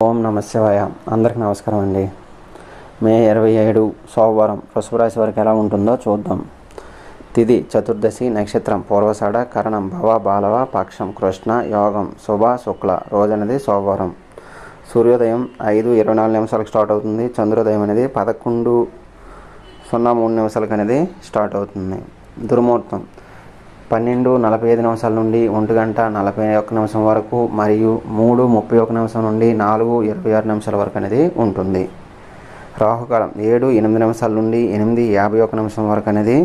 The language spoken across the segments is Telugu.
ఓం నమ శివాయ. అందరికీ నమస్కారం అండి. మే 27 సోమవారం వృషభ రాశి వారికి ఎలా ఉంటుందో చూద్దాం. తిథి చతుర్దశి, నక్షత్రం పూర్వషాఢ, కరణం భవ బాలవ, పక్షం కృష్ణ, యోగం శుభ శుక్ల. రోజు అనేది సోమవారం. సూర్యోదయం 5:24 స్టార్ట్ అవుతుంది. చంద్రోదయం అనేది 11:03 అనేది స్టార్ట్ అవుతుంది. దుర్ముహూర్తం 12:45 నుండి 1:41 వరకు మరియు 3:31 నుండి 4:26 వరకు అనేది ఉంటుంది. రాహుకాలం 7:08 నుండి 8:51 వరకు అనేది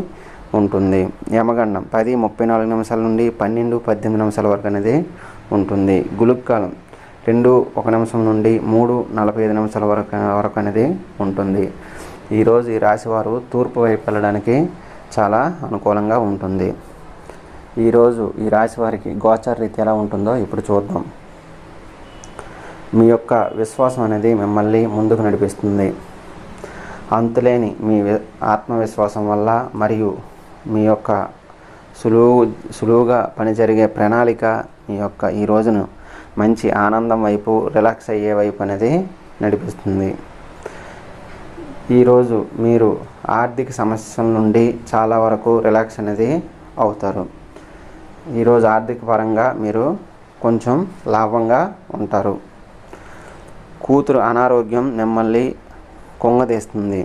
ఉంటుంది. యమగండం 10:34 నుండి 12:18 వరకు అనేది ఉంటుంది. గుళికాలం 2:01 నుండి 3:45 వరకు అనేది ఉంటుంది. ఈరోజు ఈ రాశివారు తూర్పు వైపు వెళ్ళడానికి చాలా అనుకూలంగా ఉంటుంది. ఈరోజు ఈ రాశి వారికి గోచార రీతి ఎలా ఉంటుందో ఇప్పుడు చూద్దాం. మీ యొక్క విశ్వాసం అనేది మిమ్మల్ని ముందుకు నడిపిస్తుంది. అంతులేని మీ ఆత్మవిశ్వాసం వల్ల మరియు మీ యొక్క సులువుగా పని జరిగే ప్రణాళిక మీ యొక్క ఈ రోజును మంచి ఆనందం వైపు, రిలాక్స్ అయ్యే వైపు అనేది నడిపిస్తుంది. ఈరోజు మీరు ఆర్థిక సమస్యల నుండి చాలా వరకు రిలాక్స్ అనేది అవుతారు. ఈరోజు ఆర్థిక పరంగా మీరు కొంచెం లాభంగా ఉంటారు. కూతురు అనారోగ్యం మిమ్మల్ని కుంగదీస్తుంది.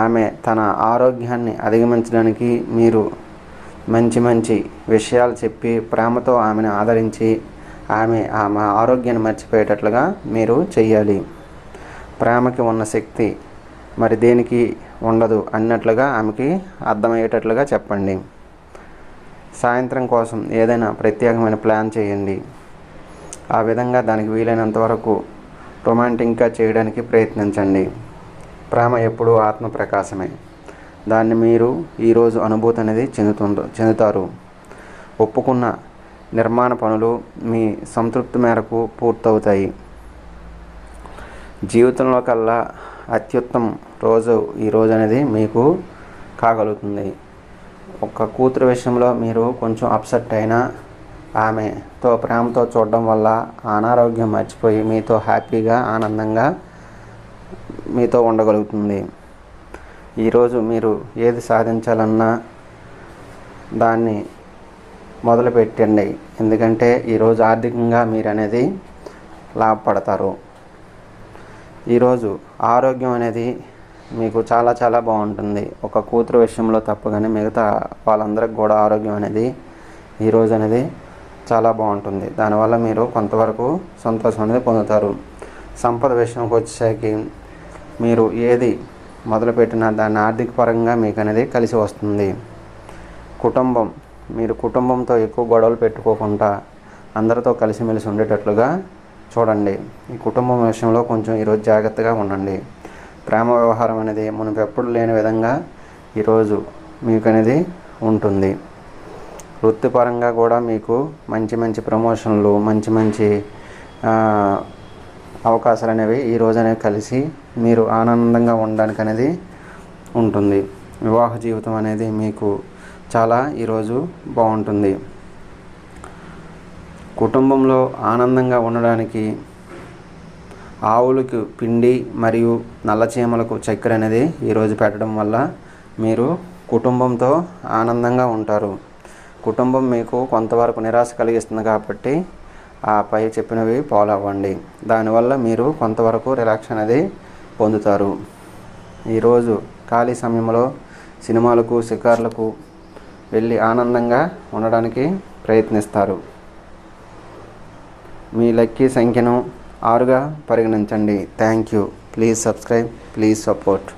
ఆమె తన ఆరోగ్యాన్ని అధిగమించడానికి మీరు మంచి విషయాలు చెప్పి ప్రేమతో ఆమెను ఆదరించి ఆమె ఆరోగ్యాన్ని మర్చిపోయేటట్లుగా మీరు చెయ్యాలి. ప్రేమకి ఉన్న శక్తి మరి దేనికి ఉండదు అన్నట్లుగా ఆమెకి అర్థమయ్యేటట్లుగా చెప్పండి. సాయంత్రం కోసం ఏదైనా ప్రత్యేకమైన ప్లాన్ చేయండి. ఆ విధంగా దానికి వీలైనంత వరకు రొమాంటిక్గా చేయడానికి ప్రయత్నించండి. ప్రేమ ఎప్పుడూ ఆత్మ ప్రకాశమే. దాన్ని మీరు ఈరోజు అనుభూతి అనేది చెందుతారు. ఒప్పుకున్న నిర్మాణ పనులు మీ సంతృప్తి మేరకు పూర్తవుతాయి. జీవితంలో కల్లా అత్యుత్తమ రోజు ఈ రోజు అనేది మీకు కాగలుగుతుంది. ఒక కూతురు విషయంలో మీరు కొంచెం అప్సెట్ అయినా ఆమెతో ప్రేమతో చూడడం వల్ల అనారోగ్యం మర్చిపోయి మీతో హ్యాపీగా ఆనందంగా మీతో ఉండగలుగుతుంది. ఈరోజు మీరు ఏది సాధించాలన్నా దాన్ని మొదలుపెట్టండి. ఎందుకంటే ఈరోజు ఆర్థికంగా మీరు అనేది లాభపడతారు. ఈరోజు ఆరోగ్యం అనేది మీకు చాలా బాగుంటుంది. ఒక కూతురు విషయంలో తప్ప కానీ మిగతా వాళ్ళందరికి కూడా ఆరోగ్యం అనేది ఈరోజు అనేది చాలా బాగుంటుంది. దానివల్ల మీరు కొంతవరకు సంతోషం అనేది పొందుతారు. సంపద విషయంకి వచ్చేసరికి మీరు ఏది మొదలుపెట్టినా దాన్ని ఆర్థిక పరంగా మీకు అనేది కలిసి వస్తుంది. కుటుంబం, మీరు కుటుంబంతో ఎక్కువ గొడవలు పెట్టుకోకుండా అందరితో కలిసిమెలిసి ఉండేటట్లుగా చూడండి. ఈ కుటుంబం విషయంలో కొంచెం ఈరోజు జాగ్రత్తగా ఉండండి. ప్రేమ వ్యవహారం అనేది మునుపెప్పుడు లేని విధంగా ఈరోజు మీకు అనేది ఉంటుంది. వృత్తిపరంగా కూడా మీకు మంచి ప్రమోషన్లు, మంచి అవకాశాలు అనేవి ఈరోజు అనేవి కలిసి మీరు ఆనందంగా ఉండడానికి అనేది ఉంటుంది. వివాహ జీవితం అనేది మీకు చాలా ఈరోజు బాగుంటుంది. కుటుంబంలో ఆనందంగా ఉండడానికి ఆవులకు పిండి మరియు నల్ల చీమలకు చక్కెర అనేది ఈరోజు పెట్టడం వల్ల మీరు కుటుంబంతో ఆనందంగా ఉంటారు. కుటుంబం మీకు కొంతవరకు నిరాశ కలిగిస్తుంది కాబట్టి ఆ పై చెప్పినవి ఫాలో అవ్వండి. దానివల్ల మీరు కొంతవరకు రిలాక్స్ అనేది పొందుతారు. ఈరోజు ఖాళీ సమయంలో సినిమాలకు, షికార్లకు వెళ్ళి ఆనందంగా ఉండడానికి ప్రయత్నిస్తారు. మీ లక్కీ సంఖ్యను 6గా పరిగణించండి. Thank you. Please subscribe, please support.